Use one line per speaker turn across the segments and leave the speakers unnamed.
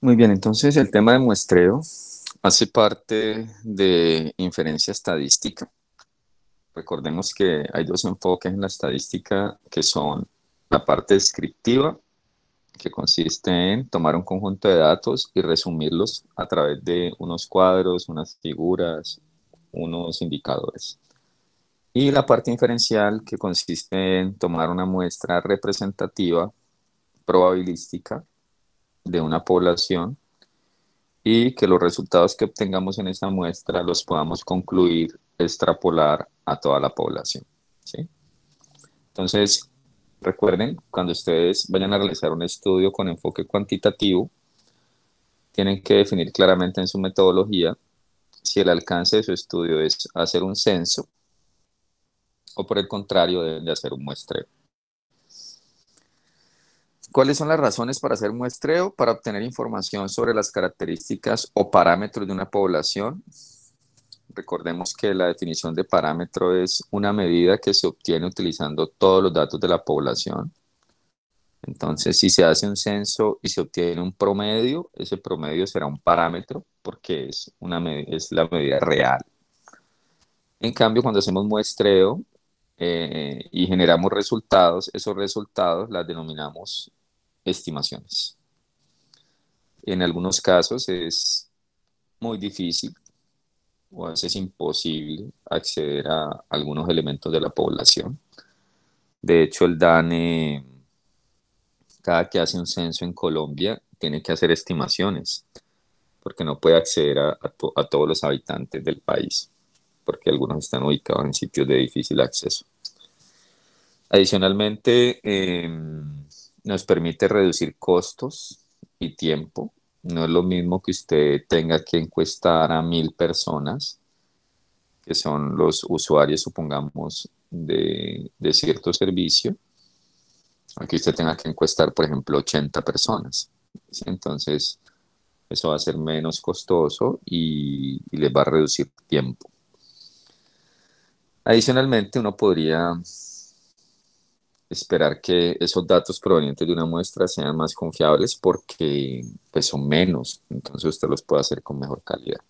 Muy bien, entonces el tema de muestreo hace parte de inferencia estadística. Recordemos que hay dos enfoques en la estadística que son la parte descriptiva, que consiste en tomar un conjunto de datos y resumirlos a través de unos cuadros, unas figuras, unos indicadores. Y la parte inferencial, que consiste en tomar una muestra representativa, probabilística, de una población y que los resultados que obtengamos en esta muestra los podamos concluir, extrapolar a toda la población. ¿Sí? Entonces, recuerden, cuando ustedes vayan a realizar un estudio con enfoque cuantitativo, tienen que definir claramente en su metodología si el alcance de su estudio es hacer un censo o por el contrario deben de hacer un muestreo. ¿Cuáles son las razones para hacer muestreo? Para obtener información sobre las características o parámetros de una población. Recordemos que la definición de parámetro es una medida que se obtiene utilizando todos los datos de la población. Entonces, si se hace un censo y se obtiene un promedio, ese promedio será un parámetro porque es la medida real. En cambio, cuando hacemos muestreo y generamos resultados, esos resultados las denominamos estimaciones. En algunos casos es muy difícil o a veces imposible acceder a algunos elementos de la población. De hecho, el DANE, cada que hace un censo en Colombia, tiene que hacer estimaciones, porque no puede acceder a todos los habitantes del país, porque algunos están ubicados en sitios de difícil acceso. Adicionalmente, nos permite reducir costos y tiempo. No es lo mismo que usted tenga que encuestar a 1.000 personas, que son los usuarios, supongamos, de cierto servicio. Aquí usted tenga que encuestar, por ejemplo, 80 personas. ¿Sí? Entonces, eso va a ser menos costoso y les va a reducir tiempo. Adicionalmente, uno podría esperar que esos datos provenientes de una muestra sean más confiables porque pues, son menos, entonces usted los puede hacer con mejor calidad.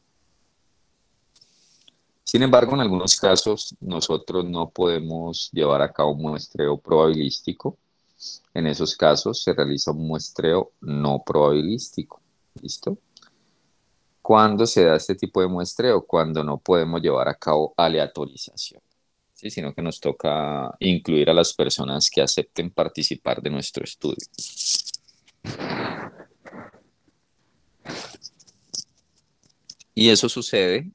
Sin embargo, en algunos casos nosotros no podemos llevar a cabo un muestreo probabilístico. En esos casos se realiza un muestreo no probabilístico. ¿Listo? ¿Cuándo se da este tipo de muestreo? Cuando no podemos llevar a cabo aleatorización, ¿sí? Sino que nos toca incluir a las personas que acepten participar de nuestro estudio. Y eso sucede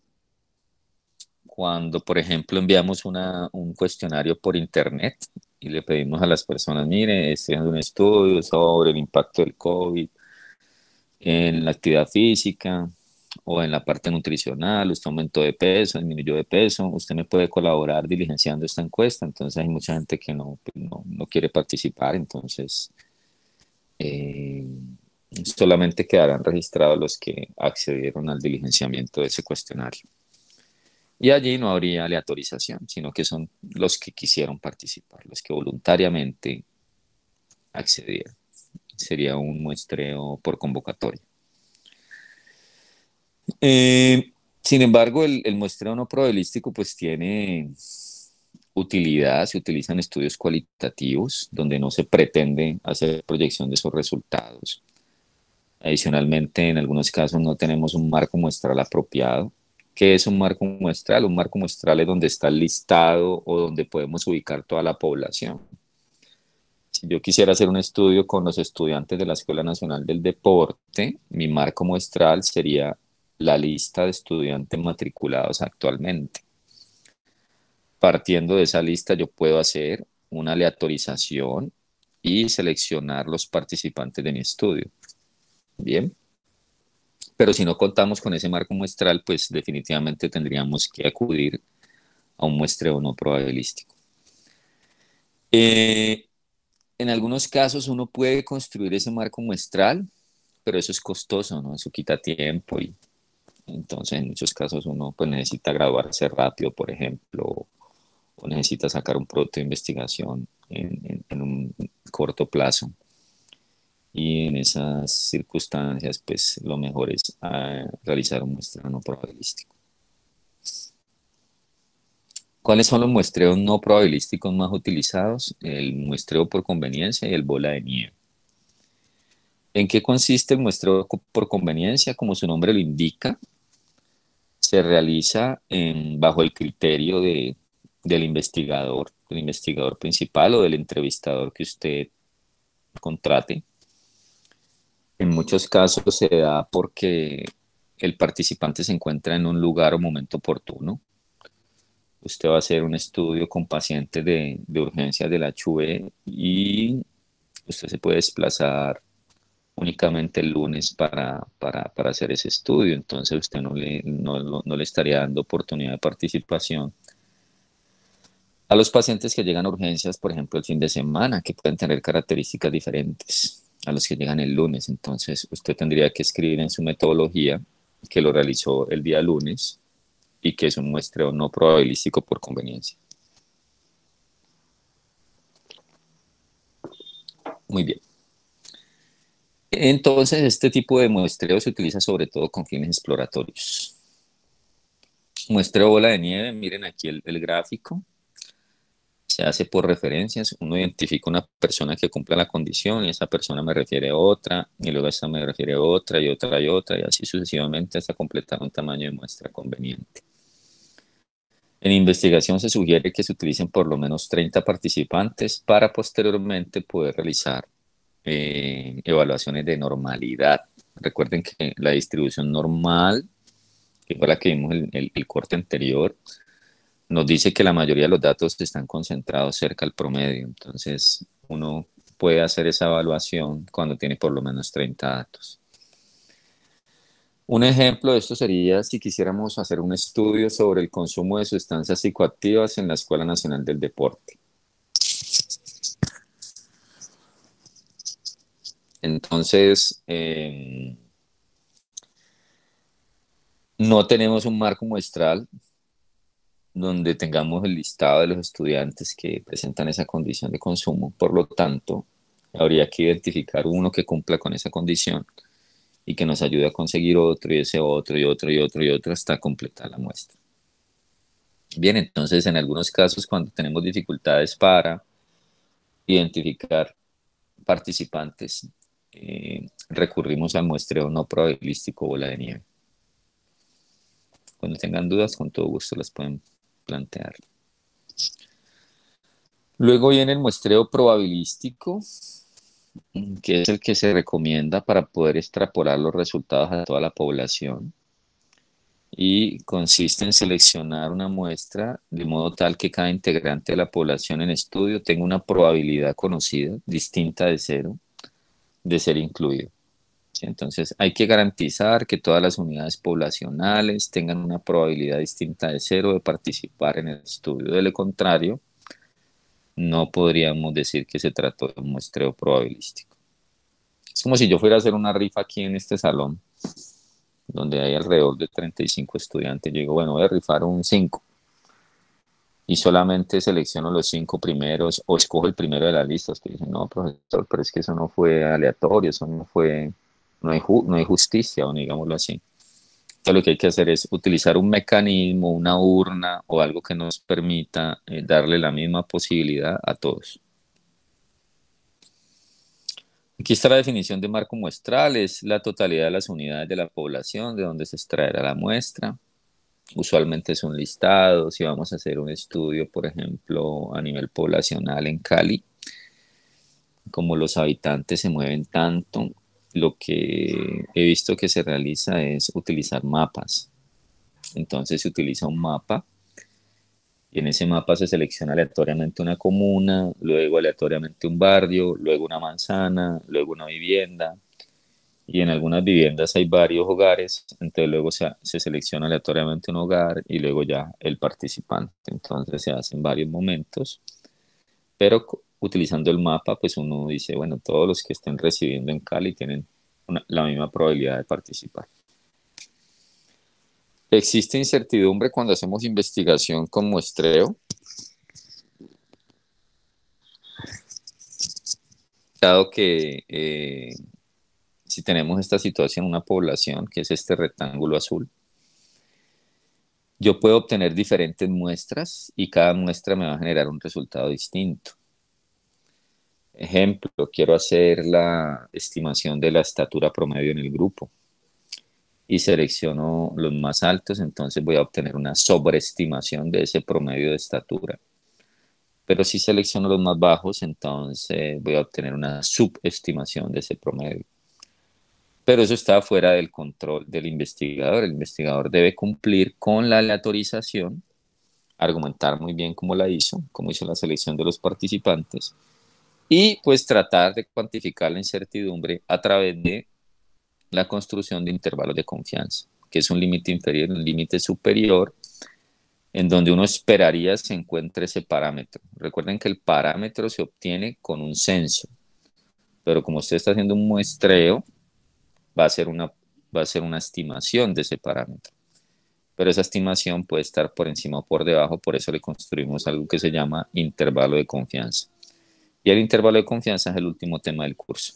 cuando, por ejemplo, enviamos un cuestionario por internet y le pedimos a las personas, mire, estoy haciendo un estudio sobre el impacto del COVID en la actividad física o en la parte nutricional, usted aumentó de peso, disminuyó de peso, usted me puede colaborar diligenciando esta encuesta. Entonces hay mucha gente que no quiere participar, entonces eh, solamente quedarán registrados los que accedieron al diligenciamiento de ese cuestionario. Y allí no habría aleatorización, sino que son los que quisieron participar, los que voluntariamente accedieron. Sería un muestreo por convocatoria. Sin embargo, el muestreo no probabilístico pues tiene utilidad, se utilizan estudios cualitativos donde no se pretende hacer proyección de esos resultados. Adicionalmente, en algunos casos no tenemos un marco muestral apropiado. ¿Qué es un marco muestral? Un marco muestral es donde está el listado o donde podemos ubicar toda la población. Si yo quisiera hacer un estudio con los estudiantes de la Escuela Nacional del Deporte, mi marco muestral sería la lista de estudiantes matriculados actualmente. Partiendo de esa lista, yo puedo hacer una aleatorización y seleccionar los participantes de mi estudio. Bien, pero si no contamos con ese marco muestral, pues definitivamente tendríamos que acudir a un muestreo no probabilístico. Eh, en algunos casos uno puede construir ese marco muestral, pero eso es costoso, ¿no? Eso quita tiempo y entonces en muchos casos uno pues necesita graduarse rápido, por ejemplo, o necesita sacar un producto de investigación en un corto plazo. y en esas circunstancias, pues lo mejor es realizar un muestreo no probabilístico. ¿Cuáles son los muestreos no probabilísticos más utilizados? El muestreo por conveniencia y el bola de nieve. ¿En qué consiste el muestreo por conveniencia? Como su nombre lo indica, se realiza bajo el criterio del investigador principal o del entrevistador que usted contrate. En muchos casos se da porque el participante se encuentra en un lugar o momento oportuno. Usted va a hacer un estudio con pacientes de urgencias del HV y usted se puede desplazar únicamente el lunes para hacer ese estudio. Entonces usted no le estaría dando oportunidad de participación a los pacientes que llegan a urgencias, por ejemplo, el fin de semana, que pueden tener características diferentes a los que llegan el lunes. Entonces usted tendría que escribir en su metodología que lo realizó el día lunes y que es un muestreo no probabilístico por conveniencia. Muy bien. Entonces, este tipo de muestreo se utiliza sobre todo con fines exploratorios. Muestreo bola de nieve, miren aquí el gráfico. Se hace por referencias. Uno identifica una persona que cumpla la condición y esa persona me refiere a otra, y luego esa me refiere a otra y otra y otra, y así sucesivamente hasta completar un tamaño de muestra conveniente. En investigación se sugiere que se utilicen por lo menos 30 participantes para posteriormente poder realizar evaluaciones de normalidad. Recuerden que la distribución normal, que fue la que vimos el corte anterior, nos dice que la mayoría de los datos están concentrados cerca al promedio. Entonces, uno puede hacer esa evaluación cuando tiene por lo menos 30 datos. Un ejemplo de esto sería si quisiéramos hacer un estudio sobre el consumo de sustancias psicoactivas en la Escuela Nacional del Deporte. Entonces, no tenemos un marco muestral donde tengamos el listado de los estudiantes que presentan esa condición de consumo. Por lo tanto, habría que identificar uno que cumpla con esa condición y que nos ayude a conseguir otro y ese otro y otro y otro y otro hasta completar la muestra. Bien, entonces en algunos casos cuando tenemos dificultades para identificar participantes, recurrimos al muestreo no probabilístico bola de nieve. Cuando tengan dudas, con todo gusto las pueden plantear. Luego viene el muestreo probabilístico, que es el que se recomienda para poder extrapolar los resultados a toda la población y consiste en seleccionar una muestra de modo tal que cada integrante de la población en estudio tenga una probabilidad conocida, distinta de cero, de ser incluido. ¿Sí? Entonces hay que garantizar que todas las unidades poblacionales tengan una probabilidad distinta de cero de participar en el estudio. De lo contrario, no podríamos decir que se trató de un muestreo probabilístico. Es como si yo fuera a hacer una rifa aquí en este salón, donde hay alrededor de 35 estudiantes. Yo digo, bueno, voy a rifar un 5 y solamente selecciono los 5 primeros o escojo el primero de la lista. Usted dice, no, profesor, pero es que eso no fue aleatorio, eso no fue, no hay justicia, o digámoslo así. Entonces lo que hay que hacer es utilizar un mecanismo, una urna o algo que nos permita darle la misma posibilidad a todos. Aquí está la definición de marco muestral, es la totalidad de las unidades de la población de donde se extraerá la muestra. Usualmente es un listado, si vamos a hacer un estudio, por ejemplo, a nivel poblacional en Cali, como los habitantes se mueven tanto, lo que he visto que se realiza es utilizar mapas. Entonces se utiliza un mapa y en ese mapa se selecciona aleatoriamente una comuna, luego aleatoriamente un barrio, luego una manzana, luego una vivienda. Y en algunas viviendas hay varios hogares, entonces luego se selecciona aleatoriamente un hogar y luego ya el participante. Entonces se hacen varios momentos, pero utilizando el mapa, pues uno dice, bueno, todos los que estén residiendo en Cali tienen la misma probabilidad de participar. ¿Existe incertidumbre cuando hacemos investigación con muestreo? dado que si tenemos esta situación, una población, que es este rectángulo azul, yo puedo obtener diferentes muestras y cada muestra me va a generar un resultado distinto. Ejemplo, quiero hacer la estimación de la estatura promedio en el grupo y selecciono los más altos, entonces voy a obtener una sobreestimación de ese promedio de estatura. Pero si selecciono los más bajos, entonces voy a obtener una subestimación de ese promedio. Pero eso está fuera del control del investigador. El investigador debe cumplir con la aleatorización, argumentar muy bien cómo hizo la selección de los participantes y pues tratar de cuantificar la incertidumbre a través de la construcción de intervalos de confianza, que es un límite inferior, un límite superior, en donde uno esperaría se encuentre ese parámetro. Recuerden que el parámetro se obtiene con un censo, pero como usted está haciendo un muestreo, va a ser va a ser una estimación de ese parámetro. Pero esa estimación puede estar por encima o por debajo, por eso le construimos algo que se llama intervalo de confianza. Y el intervalo de confianza es el último tema del curso.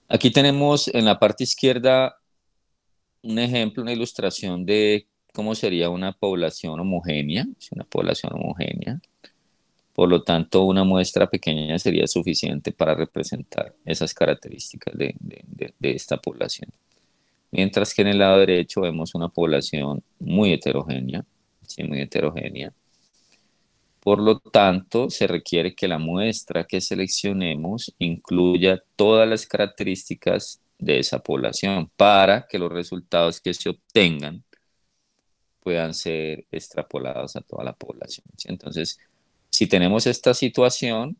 Aquí tenemos en la parte izquierda un ejemplo, una ilustración de cómo sería una población homogénea, una población homogénea. Por lo tanto, una muestra pequeña sería suficiente para representar esas características de esta población. Mientras que en el lado derecho vemos una población muy heterogénea, sí, muy heterogénea. Por lo tanto, se requiere que la muestra que seleccionemos incluya todas las características de esa población para que los resultados que se obtengan puedan ser extrapolados a toda la población, ¿sí? Entonces, si tenemos esta situación,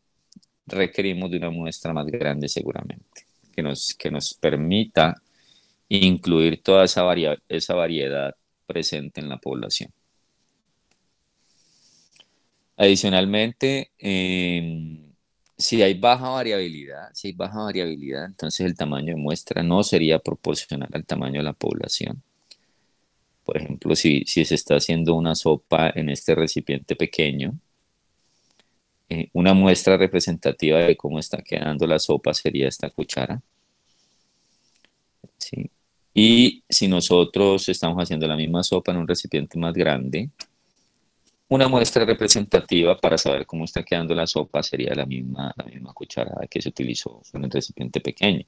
requerimos de una muestra más grande seguramente, que nos permita incluir toda esa variedad presente en la población. Adicionalmente, si hay baja variabilidad, entonces el tamaño de muestra no sería proporcional al tamaño de la población. Por ejemplo, si se está haciendo una sopa en este recipiente pequeño, una muestra representativa de cómo está quedando la sopa sería esta cuchara, ¿sí? Y si nosotros estamos haciendo la misma sopa en un recipiente más grande, una muestra representativa para saber cómo está quedando la sopa sería la misma cucharada que se utilizó en el recipiente pequeño.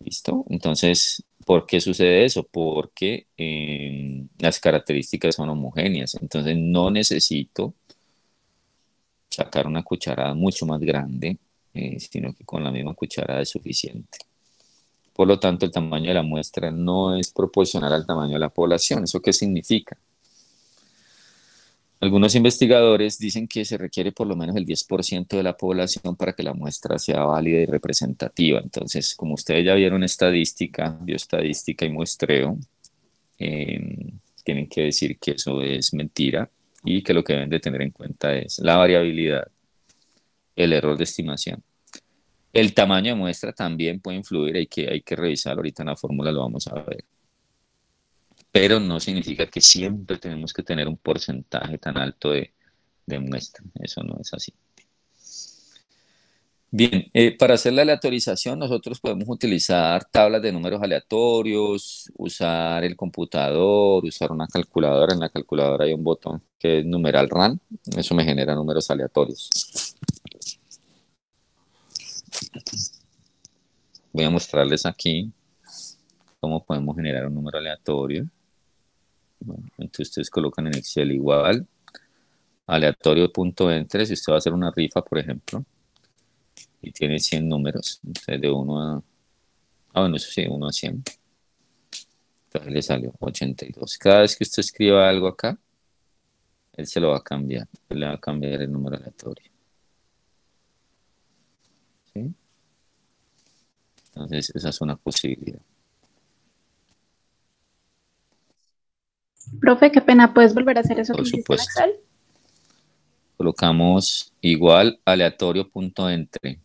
¿Listo? Entonces, ¿por qué sucede eso? Porque las características son homogéneas. Entonces, no necesito sacar una cucharada mucho más grande, sino que con la misma cucharada es suficiente. Por lo tanto, el tamaño de la muestra no es proporcional al tamaño de la población. ¿Eso qué significa? Algunos investigadores dicen que se requiere por lo menos el 10% de la población para que la muestra sea válida y representativa. Entonces, como ustedes ya vieron estadística, bioestadística y muestreo, tienen que decir que eso es mentira y que lo que deben de tener en cuenta es la variabilidad, el error de estimación. El tamaño de muestra también puede influir, hay que revisarlo, ahorita en la fórmula lo vamos a ver. Pero no significa que siempre tenemos que tener un porcentaje tan alto de muestra, eso no es así. Bien, para hacer la aleatorización nosotros podemos utilizar tablas de números aleatorios, usar el computador, usar una calculadora. En la calculadora hay un botón que es numeral run, eso me genera números aleatorios. Voy a mostrarles aquí cómo podemos generar un número aleatorio. Bueno, entonces ustedes colocan en Excel igual, aleatorio.entre, si usted va a hacer una rifa, por ejemplo, y tiene 100 números, entonces de 1 a... Ah, bueno, eso sí, 1 a 100. Entonces le salió 82. Cada vez que usted escriba algo acá, él se lo va a cambiar. Él le va a cambiar el número aleatorio. ¿Sí? Entonces, esa es una posibilidad.
Profe, qué pena, ¿puedes volver a hacer eso que
Por
hiciste en
supuesto.
Excel?
Colocamos igual aleatorio.entre.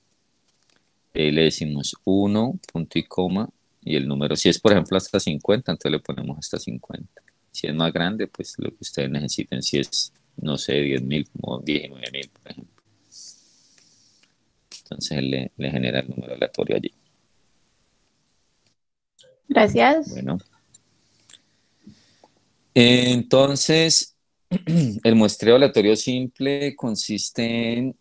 Le decimos 1, punto y coma, y el número. Si es, por ejemplo, hasta 50, entonces le ponemos hasta 50. Si es más grande, pues lo que ustedes necesiten. Si es, no sé, 10.000, como 19.000, por ejemplo. entonces él le genera el número aleatorio allí.
Gracias.
Bueno, entonces el muestreo aleatorio simple consiste en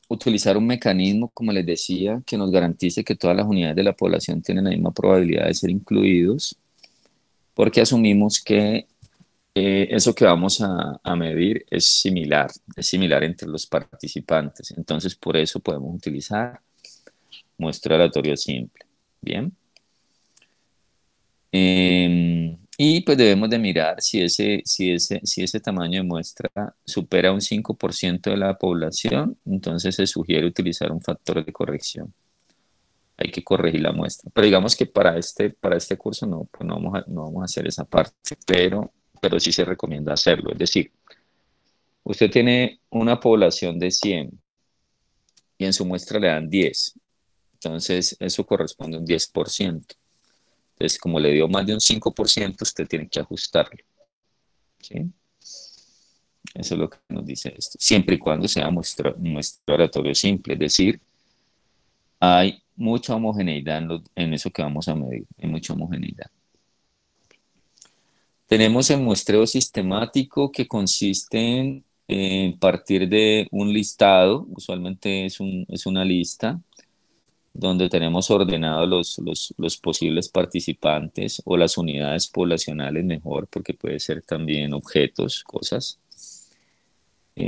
utilizar un mecanismo, como les decía, que nos garantice que todas las unidades de la población tienen la misma probabilidad de ser incluidos, porque asumimos que eso que vamos a medir es similar entre los participantes. Entonces, por eso podemos utilizar muestreo aleatorio simple. Bien. Y pues debemos de mirar si ese tamaño de muestra supera un 5% de la población, entonces se sugiere utilizar un factor de corrección. Hay que corregir la muestra. Pero digamos que para este curso no, pues no vamos a hacer esa parte, pero sí se recomienda hacerlo. Es decir, usted tiene una población de 100 y en su muestra le dan 10. Entonces, eso corresponde a un 10%. Entonces, como le dio más de un 5%, usted tiene que ajustarlo. ¿Sí? Eso es lo que nos dice esto. Siempre y cuando sea muestra aleatorio simple. Es decir, hay mucha homogeneidad en eso que vamos a medir. Hay mucha homogeneidad. Tenemos el muestreo sistemático que consiste en partir de un listado, usualmente es una lista, donde tenemos ordenados los posibles participantes o las unidades poblacionales mejor, porque puede ser también objetos, cosas.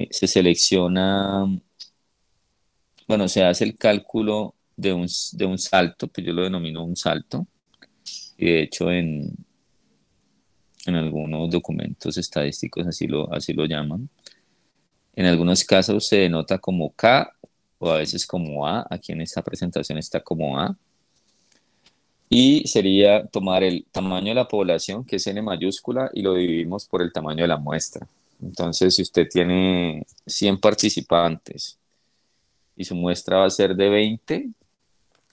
Se selecciona, bueno, se hace el cálculo de un salto, que yo lo denomino un salto, y de hecho en algunos documentos estadísticos así lo llaman. En algunos casos se denota como K o a veces como A. Aquí en esta presentación está como A. Y sería tomar el tamaño de la población, que es N mayúscula, y lo dividimos por el tamaño de la muestra. Entonces, si usted tiene 100 participantes y su muestra va a ser de 20,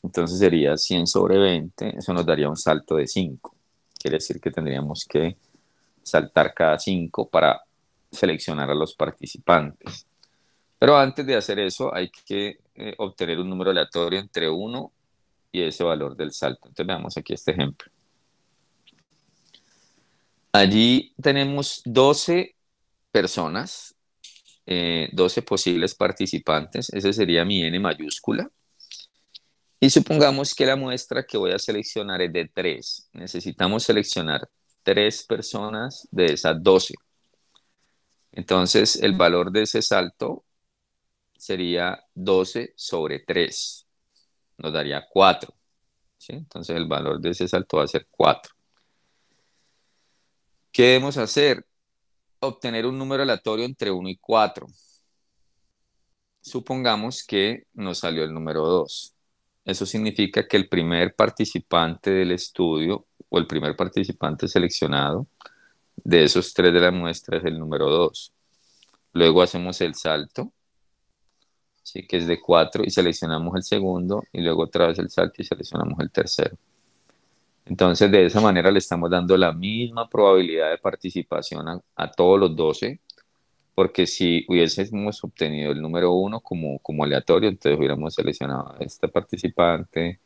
entonces sería 100 sobre 20, eso nos daría un salto de 5. Quiere decir que tendríamos que saltar cada 5 para seleccionar a los participantes. Pero antes de hacer eso hay que obtener un número aleatorio entre 1 y ese valor del salto. Entonces veamos aquí este ejemplo. Allí tenemos 12 personas, 12 posibles participantes. Ese sería mi N mayúscula. Y supongamos que la muestra que voy a seleccionar es de 3. Necesitamos seleccionar 3 personas de esas 12. Entonces, el valor de ese salto sería 12 sobre 3. Nos daría 4. ¿Sí? Entonces, el valor de ese salto va a ser 4. ¿Qué debemos hacer? Obtener un número aleatorio entre 1 y 4. Supongamos que nos salió el número 2. Eso significa que el primer participante del estudio o el primer participante seleccionado de esos 3 de la muestra es el número 2. Luego hacemos el salto, ¿sí? Que es de 4 y seleccionamos el segundo y luego otra vez el salto y seleccionamos el tercero. Entonces de esa manera le estamos dando la misma probabilidad de participación a todos los 12, porque si hubiésemos obtenido el número 1 como aleatorio, entonces hubiéramos seleccionado a este participante,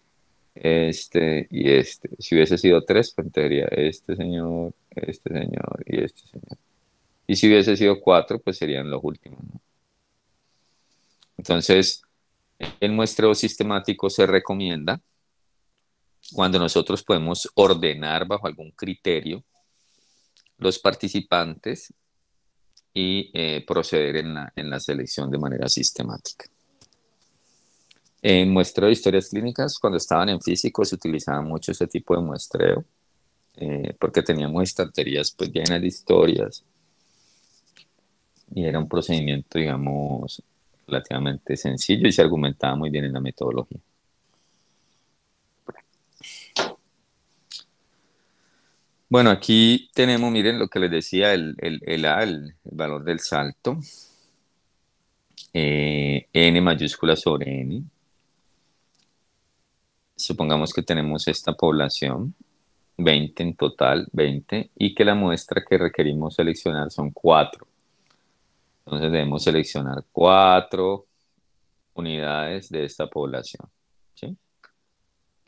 este y este. Si hubiese sido 3, pues sería este señor y este señor. Y si hubiese sido 4, pues serían los últimos, ¿no? Entonces, el muestreo sistemático se recomienda cuando nosotros podemos ordenar bajo algún criterio los participantes y proceder en la selección de manera sistemática. En muestreo de historias clínicas, cuando estaban en físico, se utilizaba mucho ese tipo de muestreo, porque teníamos estanterías pues, llenas de historias y era un procedimiento, digamos, relativamente sencillo y se argumentaba muy bien en la metodología. Bueno, aquí tenemos, miren lo que les decía, el A, el valor del salto, N mayúscula sobre N. Supongamos que tenemos esta población, 20 en total, 20, y que la muestra que requerimos seleccionar son 4. Entonces debemos seleccionar 4 unidades de esta población, ¿sí?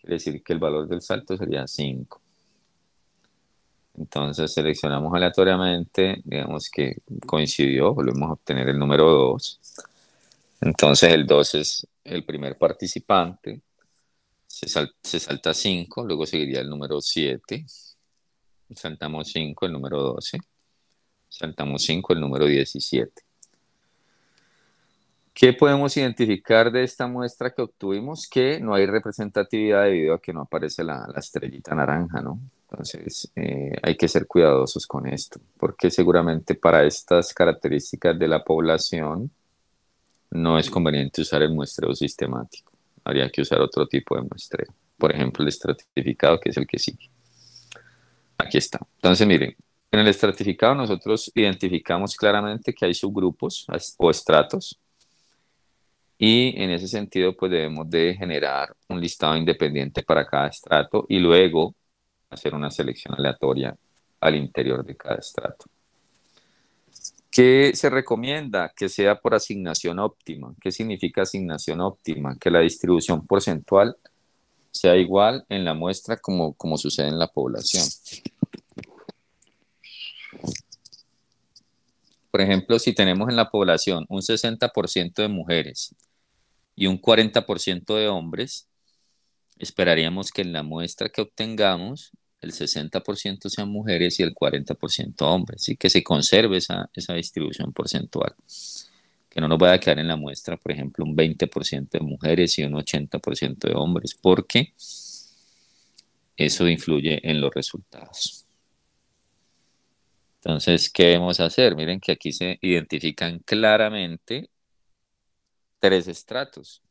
Quiere decir que el valor del salto sería 5. Entonces seleccionamos aleatoriamente, digamos que coincidió, volvemos a obtener el número 2. Entonces el 2 es el primer participante, se salta 5, luego seguiría el número 7, saltamos 5, el número 12, saltamos 5, el número 17. ¿Qué podemos identificar de esta muestra que obtuvimos? Que no hay representatividad debido a que no aparece la estrellita naranja, ¿no? Entonces, hay que ser cuidadosos con esto, porque seguramente para estas características de la población no es conveniente usar el muestreo sistemático. Habría que usar otro tipo de muestreo. Por ejemplo, el estratificado, que es el que sigue. Aquí está. Entonces, miren, en el estratificado nosotros identificamos claramente que hay subgrupos o estratos y en ese sentido pues debemos de generar un listado independiente para cada estrato y luego hacer una selección aleatoria al interior de cada estrato. ¿Qué se recomienda? Que sea por asignación óptima. ¿Qué significa asignación óptima? Que la distribución porcentual sea igual en la muestra como sucede en la población. Por ejemplo, si tenemos en la población un 60% de mujeres y un 40% de hombres, esperaríamos que en la muestra que obtengamos el 60% sean mujeres y el 40% hombres, y que se conserve esa distribución porcentual, que no nos vaya a quedar en la muestra, por ejemplo, un 20% de mujeres y un 80% de hombres, porque eso influye en los resultados. Entonces, ¿qué debemos hacer? Miren que aquí se identifican claramente 3 estratos,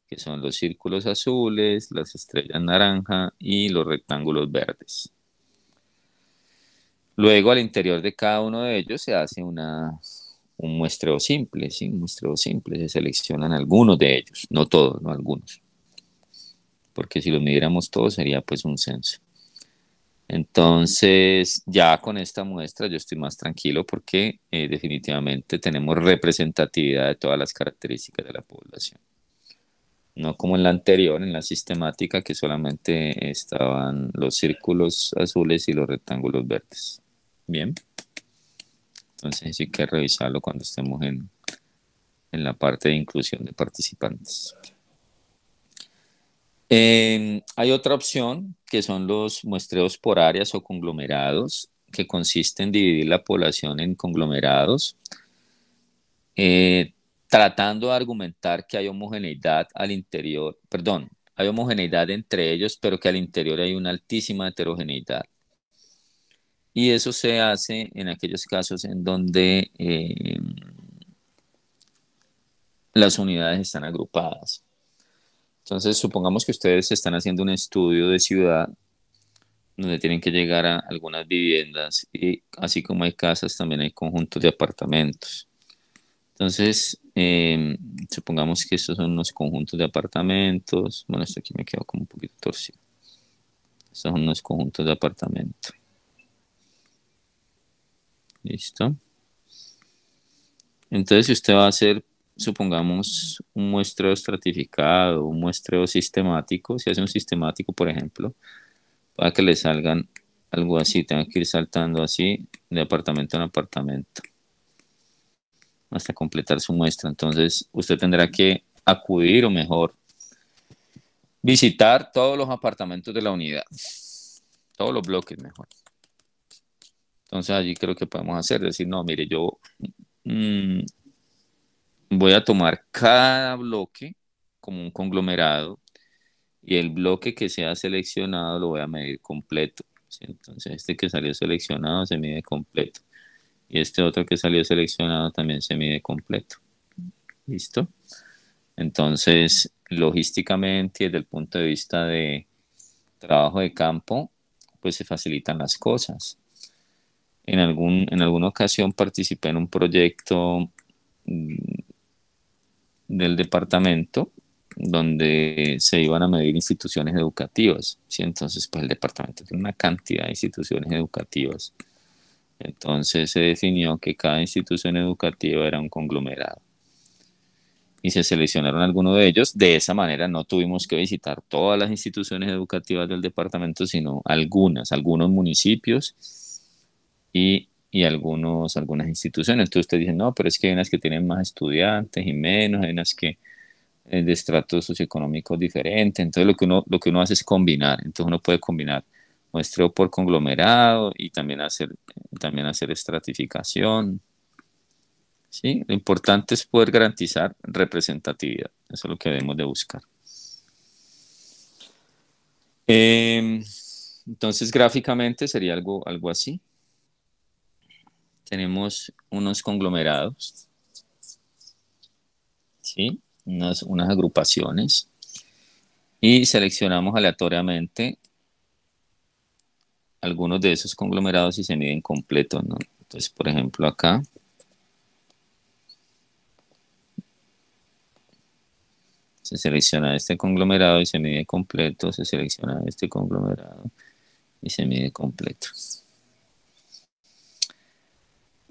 que son los círculos azules, las estrellas naranja y los rectángulos verdes. Luego, al interior de cada uno de ellos se hace un muestreo simple, ¿sí? Un muestreo simple, se seleccionan algunos de ellos, no todos, no algunos, porque si los midiéramos todos sería pues un censo. Entonces, ya con esta muestra yo estoy más tranquilo porque definitivamente tenemos representatividad de todas las características de la población. No como en la anterior, en la sistemática, que solamente estaban los círculos azules y los rectángulos verdes. Bien, entonces sí hay que revisarlo cuando estemos en la parte de inclusión de participantes. Hay otra opción que son los muestreos por áreas o conglomerados, que consiste en dividir la población en conglomerados, eh, tratando de argumentar que hay homogeneidad al interior, perdón, hay homogeneidad entre ellos, pero que al interior hay una altísima heterogeneidad. Y eso se hace en aquellos casos en donde las unidades están agrupadas. Entonces, supongamos que ustedes están haciendo un estudio de ciudad donde tienen que llegar a algunas viviendas y así como hay casas, también hay conjuntos de apartamentos. Entonces, supongamos que estos son unos conjuntos de apartamentos. Bueno, esto aquí me quedó como un poquito torcido. Estos son unos conjuntos de apartamentos. ¿Listo? Entonces, si usted va a hacer, supongamos, un muestreo estratificado, un muestreo sistemático, si hace un sistemático, por ejemplo, para que le salgan algo así, tenga que ir saltando así de apartamento en apartamento hasta completar su muestra. Entonces, usted tendrá que acudir o mejor visitar todos los apartamentos de la unidad, todos los bloques mejor. Entonces, allí creo que podemos hacer, decir, no, mire, yo mm, voy a tomar cada bloque como un conglomerado y el bloque que sea seleccionado lo voy a medir completo. ¿Sí? Entonces, este que salió seleccionado se mide completo y este otro que salió seleccionado también se mide completo. ¿Listo? Entonces, logísticamente, desde el punto de vista de trabajo de campo, pues se facilitan las cosas. En alguna ocasión participé en un proyecto del departamento donde se iban a medir instituciones educativas, ¿sí? Entonces, pues el departamento tiene una cantidad de instituciones educativas. Entonces se definió que cada institución educativa era un conglomerado. y se seleccionaron algunos de ellos. De esa manera no tuvimos que visitar todas las instituciones educativas del departamento, sino algunos municipios y algunas instituciones. Entonces ustedes dicen, no, pero es que hay unas que tienen más estudiantes y menos, hay unas que de estratos socioeconómicos diferentes. Entonces lo que uno hace es combinar. Entonces uno puede combinar muestreo por conglomerado y también hacer estratificación. ¿Sí? Lo importante es poder garantizar representatividad. Eso es lo que debemos de buscar. Eh, entonces, gráficamente sería algo así. Tenemos unos conglomerados, ¿sí? Unas agrupaciones y seleccionamos aleatoriamente algunos de esos conglomerados y se miden completos, ¿no? Entonces, por ejemplo, acá se selecciona este conglomerado y se mide completo, se selecciona este conglomerado y se mide completo.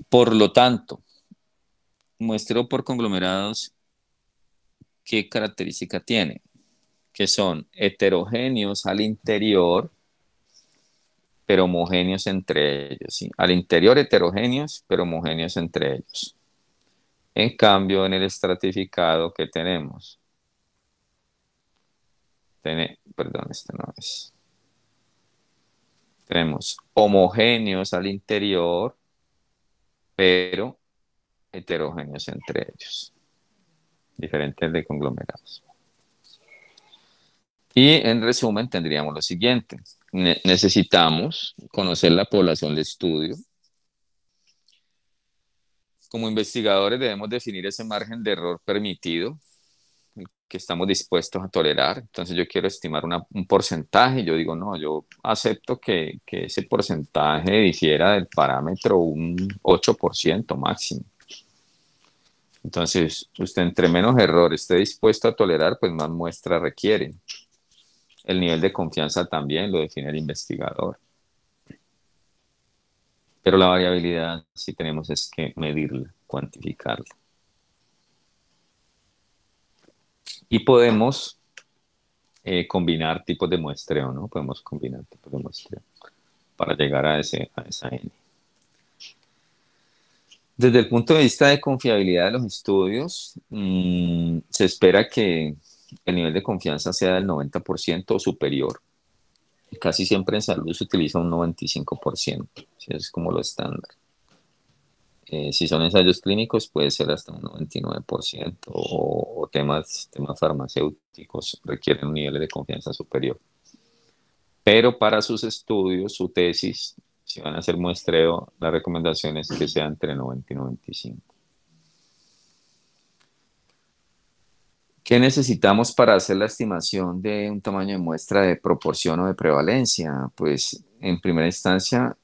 Por lo tanto, muestreo por conglomerados, ¿qué característica tiene? Que son heterogéneos al interior, pero homogéneos entre ellos, ¿sí? Al interior heterogéneos, pero homogéneos entre ellos. En cambio, en el estratificado, ¿qué tenemos? Perdón, este no es. Tenemos homogéneos al interior, pero heterogéneos entre ellos, diferentes de conglomerados. Y en resumen tendríamos lo siguiente. Necesitamos conocer la población de estudio. Como investigadores debemos definir ese margen de error permitido que estamos dispuestos a tolerar. Entonces yo quiero estimar un porcentaje. Yo digo, no, yo acepto que ese porcentaje difiera del parámetro un 8% máximo. Entonces, usted entre menos error esté dispuesto a tolerar, pues más muestras requiere. El nivel de confianza también lo define el investigador. Pero la variabilidad sí tenemos es que medirla, cuantificarla. Y podemos combinar tipos de muestreo, ¿no? Podemos combinar tipos de muestreo para llegar a esa N. Desde el punto de vista de confiabilidad de los estudios, se espera que el nivel de confianza sea del 90% o superior. Casi siempre en salud se utiliza un 95%, ¿sí? Es como lo estándar. Si son ensayos clínicos puede ser hasta un 99% o temas farmacéuticos requieren un nivel de confianza superior. Pero para sus estudios, su tesis, si van a hacer muestreo, la recomendación es que sea entre 90 y 95. ¿Qué necesitamos para hacer la estimación de un tamaño de muestra de proporción o de prevalencia? Pues en primera instancia,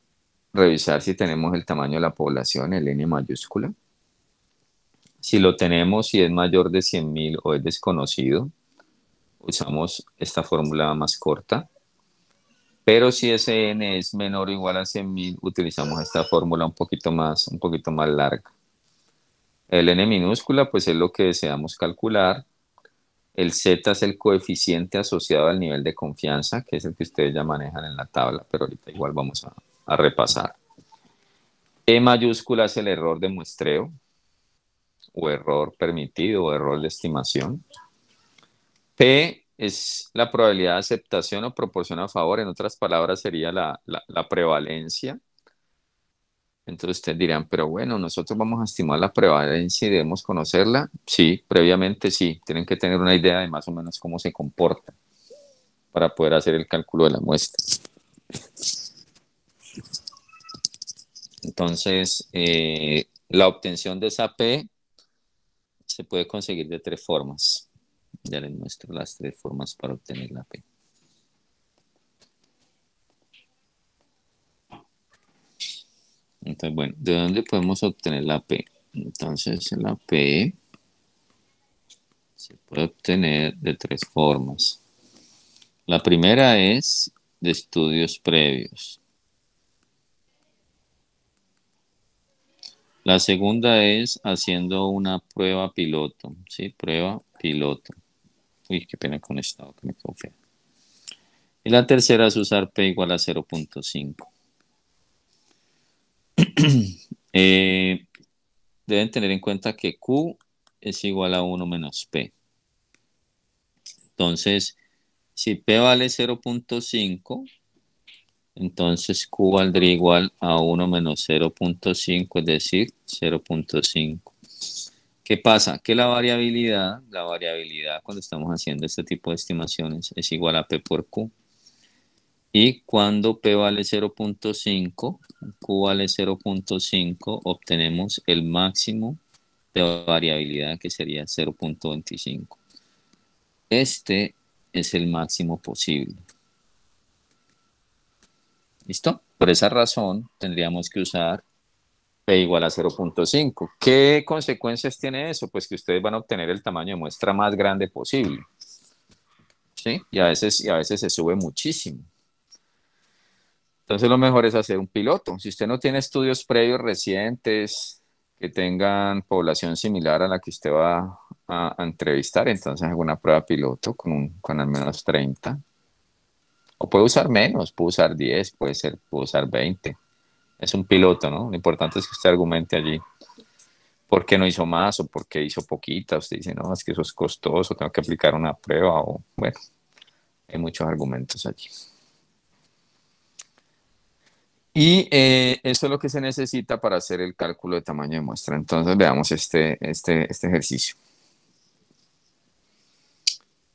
revisar si tenemos el tamaño de la población, el N mayúscula. Si lo tenemos y es mayor de 100.000 o es desconocido, usamos esta fórmula más corta. Pero si ese N es menor o igual a 100.000, utilizamos esta fórmula un poquito más larga. El N minúscula, pues es lo que deseamos calcular. El Z es el coeficiente asociado al nivel de confianza, que es el que ustedes ya manejan en la tabla, pero ahorita igual vamos a repasar. E mayúscula es el error de muestreo, o error permitido, o error de estimación. P es la probabilidad de aceptación o proporción a favor, en otras palabras sería la prevalencia. Entonces ustedes dirán, pero bueno, nosotros vamos a estimar la prevalencia y debemos conocerla. Sí, previamente sí, tienen que tener una idea de más o menos cómo se comporta para poder hacer el cálculo de la muestra. Entonces, la obtención de esa P se puede conseguir de tres formas. Ya les muestro las tres formas para obtener la P. Entonces, bueno, ¿de dónde podemos obtener la P? Entonces, la P se puede obtener de tres formas. La primera es de estudios previos. La segunda es haciendo una prueba piloto, ¿sí? Prueba piloto. Uy, qué pena con esto, que me quedó feo. Y la tercera es usar P igual a 0.5. Eh, deben tener en cuenta que Q es igual a 1 menos P. Entonces, si P vale 0.5, entonces Q valdría igual a 1 menos 0.5, es decir, 0.5. ¿Qué pasa? Que la variabilidad cuando estamos haciendo este tipo de estimaciones es igual a P por Q. Y cuando P vale 0.5, Q vale 0.5, obtenemos el máximo de variabilidad que sería 0.25. Este es el máximo posible. ¿Listo? Por esa razón tendríamos que usar P igual a 0.5. ¿Qué consecuencias tiene eso? Pues que ustedes van a obtener el tamaño de muestra más grande posible. ¿Sí? Y a veces se sube muchísimo. Entonces lo mejor es hacer un piloto. Si usted no tiene estudios previos recientes que tengan población similar a la que usted va a entrevistar, entonces haga una prueba piloto con al menos 30. O puede usar menos, puede usar 10, puede usar 20. Es un piloto, ¿no? Lo importante es que usted argumente allí por qué no hizo más o por qué hizo poquita. Usted dice, no, es que eso es costoso, tengo que aplicar una prueba o, bueno, hay muchos argumentos allí. Y eso es lo que se necesita para hacer el cálculo de tamaño de muestra. Entonces veamos este ejercicio.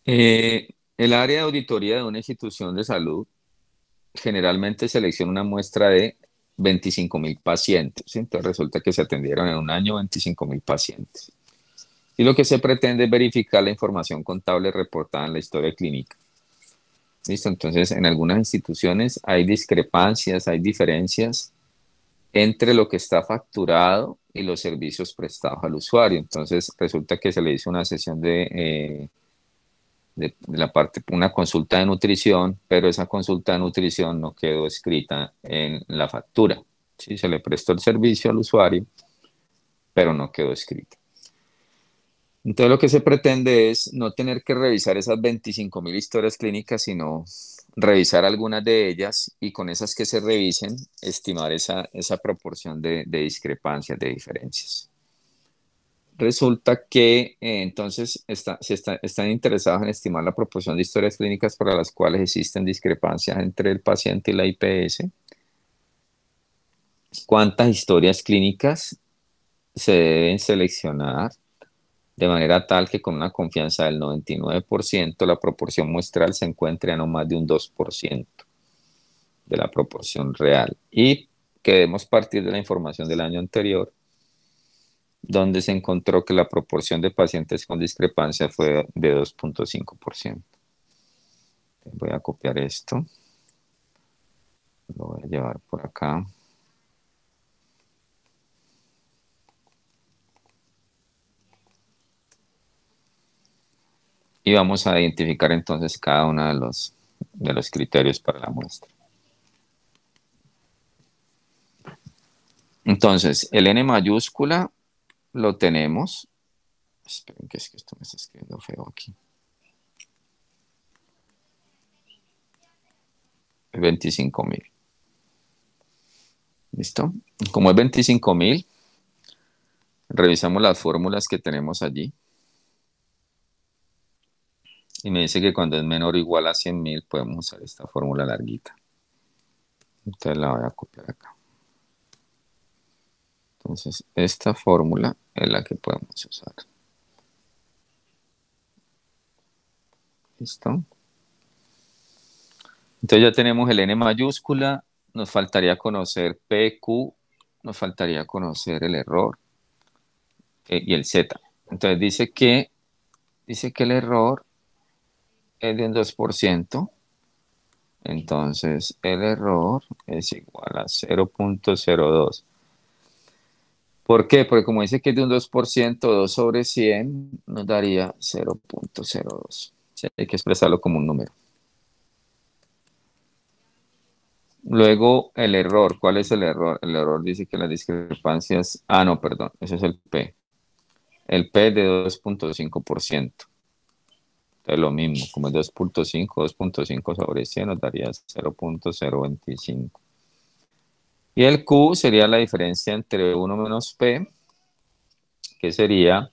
El área de auditoría de una institución de salud generalmente selecciona una muestra de 25.000 pacientes. ¿Sí? Entonces resulta que se atendieron en un año 25.000 pacientes. Y lo que se pretende es verificar la información contable reportada en la historia clínica. ¿Listo? Entonces, en algunas instituciones hay discrepancias, hay diferencias entre lo que está facturado y los servicios prestados al usuario. Entonces, resulta que se le hizo una sesión de la parte, una consulta de nutrición, pero esa consulta de nutrición no quedó escrita en la factura. ¿Sí? Se le prestó el servicio al usuario, pero no quedó escrita. Entonces, lo que se pretende es no tener que revisar esas 25.000 historias clínicas, sino revisar algunas de ellas y con esas que se revisen, estimar esa proporción de discrepancias, de diferencias. Resulta que entonces están interesados en estimar la proporción de historias clínicas para las cuales existen discrepancias entre el paciente y la IPS. ¿Cuántas historias clínicas se deben seleccionar de manera tal que con una confianza del 99% la proporción muestral se encuentre a no más de un 2% de la proporción real? Y que debemos partir de la información del año anterior, donde se encontró que la proporción de pacientes con discrepancia fue de 2.5%. Voy a copiar esto, lo voy a llevar por acá. Y vamos a identificar entonces cada uno de los criterios para la muestra. Entonces, el N mayúscula lo tenemos. Esperen, que es que esto me está escribiendo feo aquí. 25.000. ¿Listo? Como es 25.000, revisamos las fórmulas que tenemos allí. Y me dice que cuando es menor o igual a 100.000 podemos usar esta fórmula larguita. Entonces la voy a copiar acá. Entonces esta fórmula es la que podemos usar. ¿Listo? Entonces ya tenemos el N mayúscula, nos faltaría conocer P, Q, nos faltaría conocer el error y el Z. Entonces dice que el error es de un 2%. Entonces el error es igual a 0.02. ¿Por qué? Porque como dice que es de un 2%, 2 sobre 100 nos daría 0.02. Sí, hay que expresarlo como un número. Luego el error. ¿Cuál es el error? El error dice que las discrepancias... Ah, no, perdón. Ese es el P. El P es de 2.5%. Entonces lo mismo, como es 2.5 sobre 100 nos daría 0.025. Y el Q sería la diferencia entre 1 menos P, que sería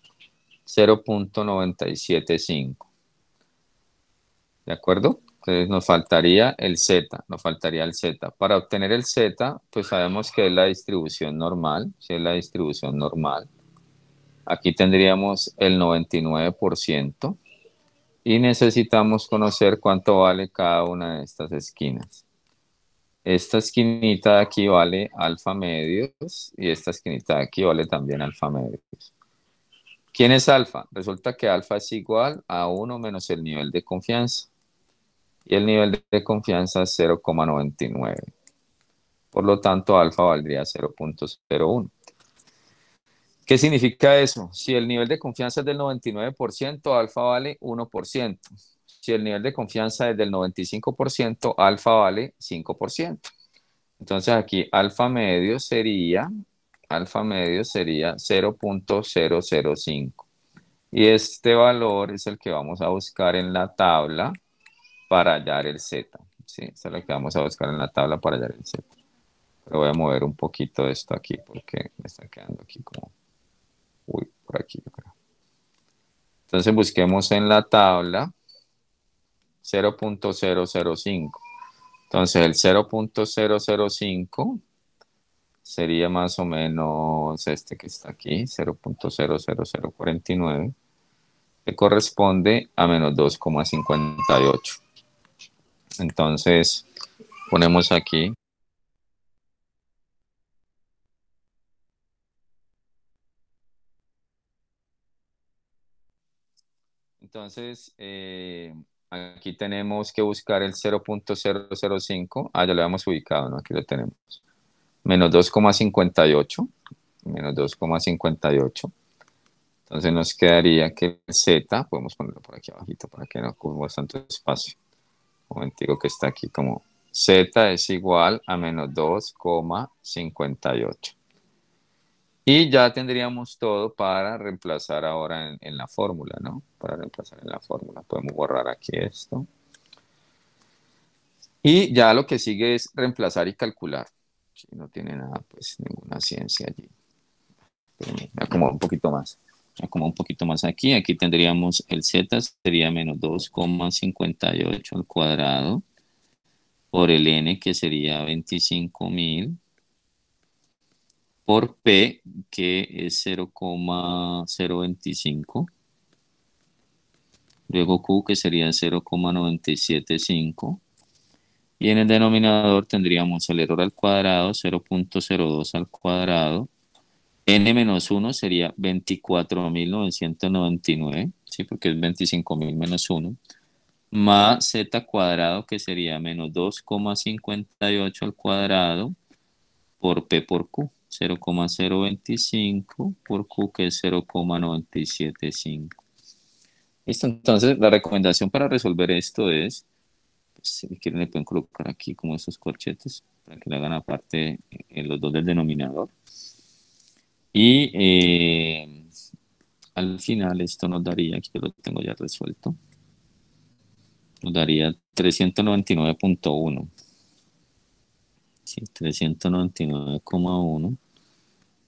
0.975. ¿De acuerdo? Entonces nos faltaría el Z, nos faltaría el Z. Para obtener el Z, pues sabemos que es la distribución normal, si es la distribución normal. Aquí tendríamos el 99% y necesitamos conocer cuánto vale cada una de estas esquinas. Esta esquinita de aquí vale alfa medios y esta esquinita de aquí vale también alfa medios. ¿Quién es alfa? Resulta que alfa es igual a 1 menos el nivel de confianza. Y el nivel de confianza es 0,99. Por lo tanto, alfa valdría 0.01. ¿Qué significa eso? Si el nivel de confianza es del 99%, alfa vale 1%. Si el nivel de confianza es del 95%, alfa vale 5%. Entonces aquí alfa medio sería 0.005. Y este valor es el que vamos a buscar en la tabla para hallar el Z. Sí, esa es la que vamos a buscar en la tabla para hallar el Z. Pero voy a mover un poquito esto aquí porque me está quedando aquí como... Uy, por aquí yo creo. Entonces busquemos en la tabla 0.005. Entonces el 0.005 sería más o menos este que está aquí, 0.00049, que corresponde a menos 2,58. Entonces ponemos aquí. Entonces, aquí tenemos que buscar el 0.005. Ah, ya lo habíamos ubicado, ¿no? Aquí lo tenemos. Menos 2,58. Menos 2,58. Entonces nos quedaría que el Z, podemos ponerlo por aquí abajito para que no ocupemos tanto espacio. Un momentico que está aquí como Z es igual a menos 2,58. Y ya tendríamos todo para reemplazar ahora en la fórmula, ¿no? Para reemplazar en la fórmula. Podemos borrar aquí esto. Y ya lo que sigue es reemplazar y calcular. Si no tiene nada, pues ninguna ciencia allí. Pero me acomodo un poquito más. Me acomodo un poquito más aquí. Aquí tendríamos el Z, sería menos 2,58 al cuadrado por el N, que sería 25.000, por P, que es 0,025. Luego Q, que sería 0,975. Y en el denominador tendríamos el error al cuadrado, 0.02 al cuadrado. N menos 1 sería 24.999, ¿sí? Porque es 25.000 menos 1. Más Z cuadrado, que sería menos 2,58 al cuadrado, por P por Q, 0,025 por Q, que es 0,975. Listo, entonces la recomendación para resolver esto es, pues, si quieren le pueden colocar aquí como esos corchetes para que le hagan aparte en los dos del denominador. Y al final esto nos daría, aquí lo tengo ya resuelto, nos daría 399.1. Sí, 399,1,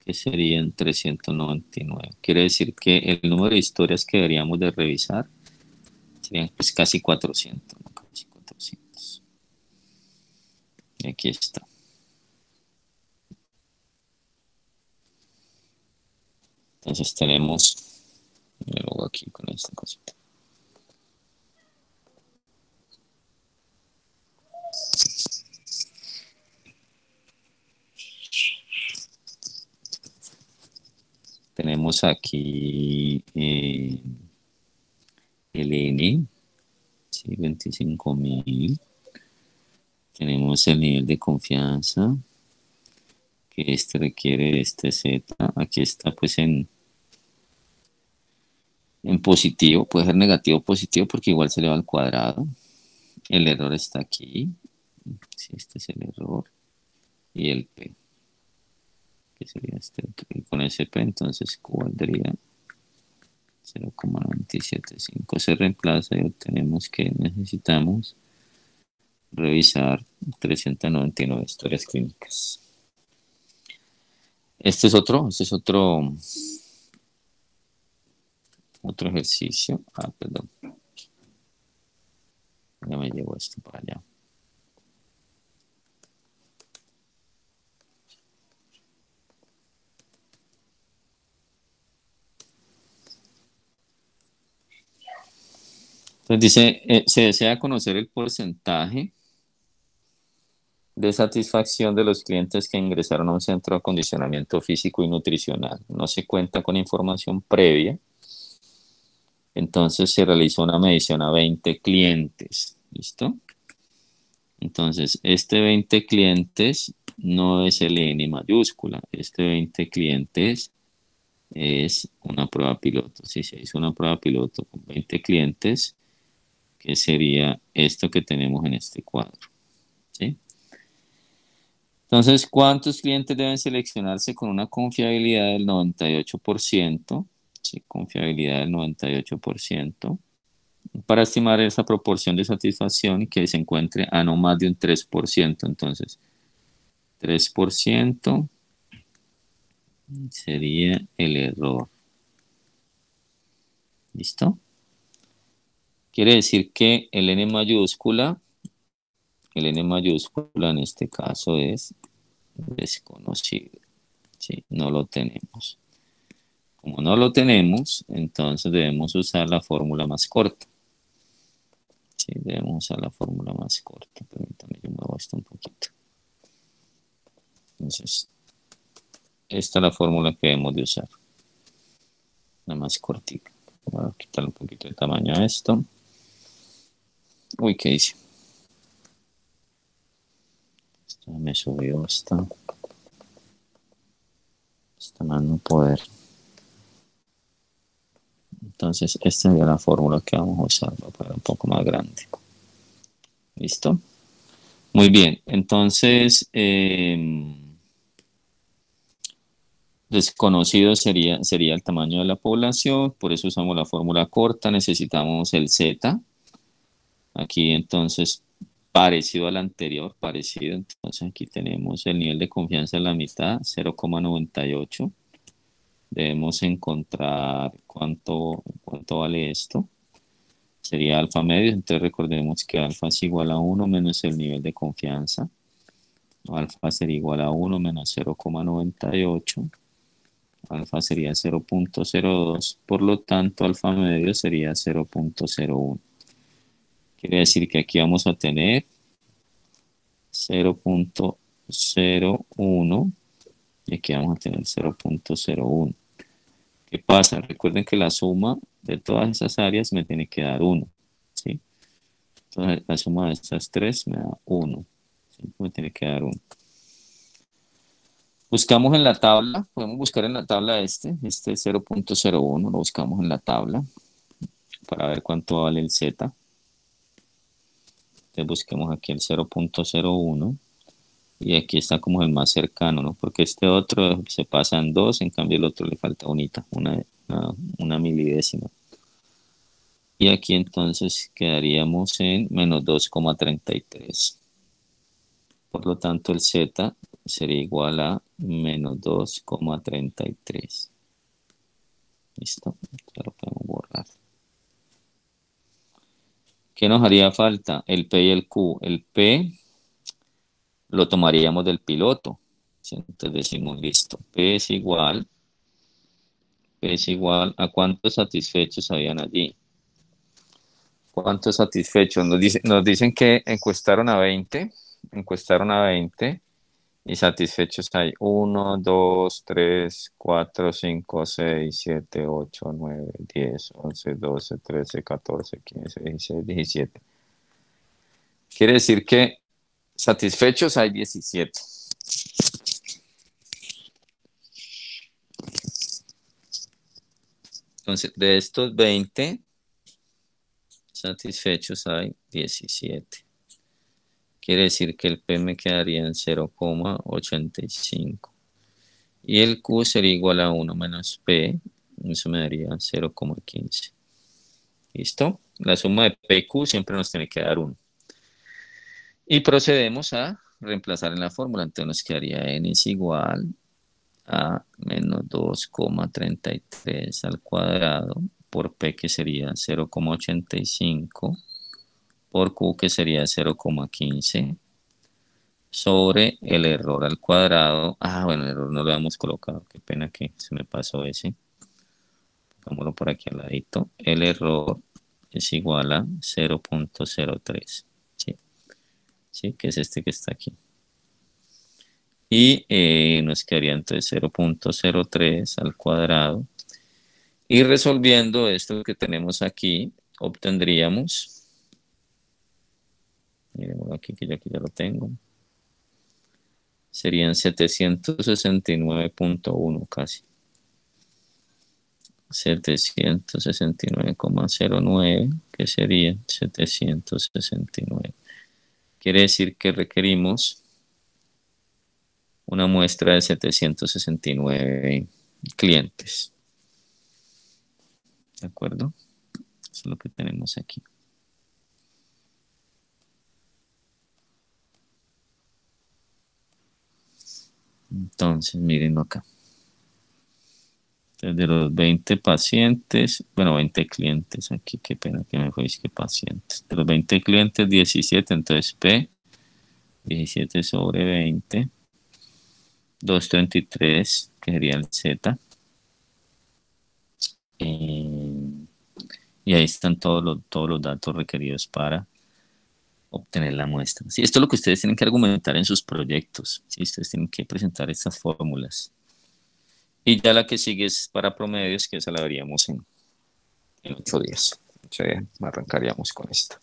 que serían 399. Quiere decir que el número de historias que deberíamos de revisar serían pues casi 400, ¿no? Casi 400. Y aquí está. Entonces tenemos, luego aquí con esta cosita. Tenemos aquí el N, ¿sí? 25.000. Tenemos el nivel de confianza, que este requiere este Z. Aquí está pues en positivo, puede ser negativo o positivo porque igual se le va al cuadrado. El error está aquí, Si este es el error. Y el P, que sería este otro. Y con ese P, entonces Q valdría 0,975. Se reemplaza y obtenemos que necesitamos revisar 399 historias clínicas. Este es otro ejercicio. Ah, perdón. Ya me llevo esto para allá. Entonces dice, se desea conocer el porcentaje de satisfacción de los clientes que ingresaron a un centro de acondicionamiento físico y nutricional. No se cuenta con información previa. Entonces se realizó una medición a 20 clientes. ¿Listo? Entonces, este 20 clientes no es el N mayúscula. Este 20 clientes es una prueba piloto. Si se hizo una prueba piloto con 20 clientes, que sería esto que tenemos en este cuadro. ¿Sí? Entonces, ¿cuántos clientes deben seleccionarse con una confiabilidad del 98%? Sí, confiabilidad del 98%. Para estimar esa proporción de satisfacción y que se encuentre a no más de un 3%. Entonces, 3% sería el error. ¿Listo? Quiere decir que el N mayúscula en este caso es desconocido. ¿Sí? No lo tenemos. Como no lo tenemos, entonces debemos usar la fórmula más corta. Sí, debemos usar la fórmula más corta. Permítame, yo muevo esto un poquito. Entonces, esta es la fórmula que debemos de usar. La más cortita. Voy a quitarle un poquito de tamaño a esto. Uy, ¿qué hice? Esto me subió esta más no poder. Entonces, esta sería la fórmula que vamos a usar para un poco más grande. ¿Listo? Muy bien. Entonces, desconocido sería el tamaño de la población, por eso usamos la fórmula corta, necesitamos el Z. Aquí entonces, parecido al anterior, parecido, entonces aquí tenemos el nivel de confianza en la mitad, 0,98. Debemos encontrar cuánto vale esto. Sería alfa medio, entonces recordemos que alfa es igual a 1 menos el nivel de confianza. Alfa sería igual a 1 menos 0,98. Alfa sería 0,02, por lo tanto alfa medio sería 0,01. Quiere decir que aquí vamos a tener 0,01 y aquí vamos a tener 0,01. ¿Qué pasa? Recuerden que la suma de todas esas áreas me tiene que dar 1, ¿sí? Entonces la suma de estas tres me da 1, ¿sí? Me tiene que dar 1. Buscamos en la tabla, podemos buscar en la tabla este 0,01, lo buscamos en la tabla para ver cuánto vale el Z. Entonces busquemos aquí el 0,01 y aquí está como el más cercano, ¿no? Porque este otro se pasa en 2, en cambio el otro le falta una milidécima. Y aquí entonces quedaríamos en menos 2,33. Por lo tanto, el Z sería igual a menos 2,33. ¿Listo? Ya lo podemos borrar. ¿Qué nos haría falta? El P y el Q. El P lo tomaríamos del piloto. ¿Sí? Entonces decimos, listo, P es igual a cuántos satisfechos habían allí. ¿Cuántos satisfechos? Nos dicen que encuestaron a 20 y satisfechos hay 1, 2, 3, 4, 5, 6, 7, 8, 9, 10, 11, 12, 13, 14, 15, 16, 17. Quiere decir que satisfechos hay 17. Entonces, de estos 20, satisfechos hay 17. Quiere decir que el P me quedaría en 0,85. Y el Q sería igual a 1 menos P. Eso me daría 0,15. ¿Listo? La suma de P y Q siempre nos tiene que dar 1. Y procedemos a reemplazar en la fórmula. Entonces nos quedaría N es igual a menos 2,33 al cuadrado por P, que sería 0,85, por Q, que sería 0,15, sobre el error al cuadrado. Bueno, el error no lo habíamos colocado. Qué pena que se me pasó ese. Pongámoslo por aquí al ladito. El error es igual a 0,03. ¿Sí? ¿Sí? Que es este que está aquí. Y nos quedaría entonces 0,03 al cuadrado. Y resolviendo esto que tenemos aquí, obtendríamos, miremos aquí que yo aquí ya lo tengo, serían 769,1 casi. 769,09, que sería 769. Quiere decir que requerimos una muestra de 769 clientes. ¿De acuerdo? Eso es lo que tenemos aquí. Entonces, miren acá. De los 20 pacientes, bueno, 20 clientes, aquí qué pena que me fue, que pacientes. De los 20 clientes, 17, entonces P, 17 sobre 20, 233, que sería el Z. Y ahí están todos los datos requeridos para obtener la muestra. Sí, esto es lo que ustedes tienen que argumentar en sus proyectos. Sí, ustedes tienen que presentar estas fórmulas. Y ya la que sigue es para promedios, que esa la veríamos en 8 días. Arrancaríamos con esta.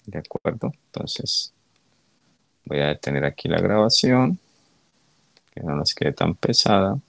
De acuerdo, entonces voy a detener aquí la grabación, que no nos quede tan pesada.